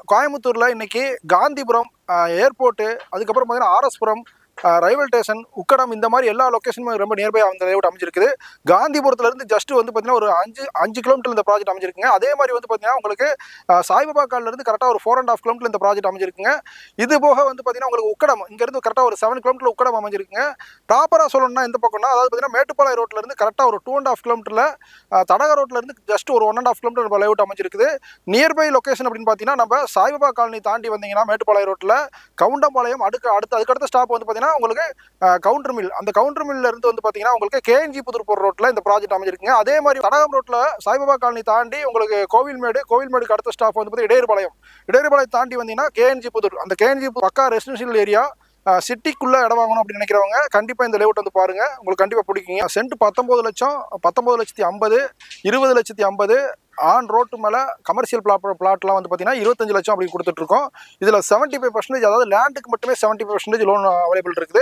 கோயம்புத்தூரில் இன்னைக்கு காந்திபுரம் ஏர்போர்ட்டு, அதுக்கப்புறம் பார்த்தீங்கன்னா ஆர்எஸ்புரம், ரயில்வே ஸ்டேஷன், உக்கடம், இந்த மாதிரி எல்லா லொக்கேஷனுமே ரொம்ப நியர்பை அந்த லேஅவுட் அமைஞ்சிருக்குது. காந்திபுரத்துலேருந்து ஜஸ்ட் வந்து பார்த்தீங்கன்னா ஒரு 5 கிலோமீட்டர் இந்த ப்ராஜெக்ட் அமைஞ்சிருக்குங்க. அதே மாதிரி வந்து பார்த்தீங்கன்னா உங்களுக்கு சாய்பாபா கால்லேருந்து கரெக்டாக ஒரு 4.5 கிலோமீட்டர் இந்த ப்ராஜெக்ட் அமைஞ்சிருக்குங்க. இது போக வந்து பார்த்தீங்கன்னா உங்களுக்கு உக்கடம், இங்கேருந்து கரெக்டாக ஒரு 7 கிலோமீட்டர் உக்கடம் அமைஞ்சிருக்குங்க. ப்ராப்பராக சொல்லணும்னா எந்த பக்கம்னா, அதாவது பார்த்தீங்கன்னா மேட்டுப்பாளையம் ரோட்லேருந்து கரெக்டாக ஒரு 2.5 கிலோமீட்டரில், தடகா ரோட்லேருந்து ஜஸ்ட் ஒரு 1.5 கிலோமீட்டர் லேஅவுட் அமைஞ்சிருக்குது. நியர்பை லொக்கேஷன் அப்படின்னு பார்த்தீங்கன்னா, நம்ம சாய்பாபா காலனி தாண்டி வந்தீங்கன்னா மேட்டுப்பாளையம் ரோட்டில் கவுண்டம்பாளையம், அதுக்கடுத்த ஸ்டாப் வந்து பார்த்தீங்கன்னா உங்களுக்கு கவுண்டர் மில். அந்த கவுண்டர் மில்ல இருந்து வந்து பார்த்தீங்கன்னா உங்களுக்கு கேஎன்ஜி புதூர் போகிற ரோட்டில் இந்த ப்ராஜெக்ட் அமைஞ்சிருக்குங்க. அதே மாதிரி தடகம் ரோட்டில் சாய்பாபா காலனி தாண்டி உங்களுக்கு கோவில்மேடுக்கு அடுத்த ஸ்டாப் வந்து பார்த்தீங்கன்னா இடையர்பாளையம் தாண்டி வந்தீங்கன்னா கேஎன்ஜி புதூர். அந்த கேஎன்ஜி பக்கா ரெசிடென்ஷியல் ஏரியா. சிட்டிக்குள்ளே இடம் வாங்கணும் அப்படின்னு நினைக்கிறவங்க கண்டிப்பாக இந்த லேஅவுட் வந்து பாருங்கள், உங்களுக்கு கண்டிப்பாக பிடிக்குங்க. சென்ட் 19 லட்சம், 19,50,000, 20,50,000. ஆன் ரோட்டு மேலே கமர்ஷியல் பிளாட்லாம் வந்து பார்த்தீங்கன்னா 25 லட்சம் அப்படி கொடுத்துட்ருக்கோம். இதில் 75%, அதாவது லேண்டுக்கு மட்டுமே 75% லோன் அவைலபிள் இருக்குது.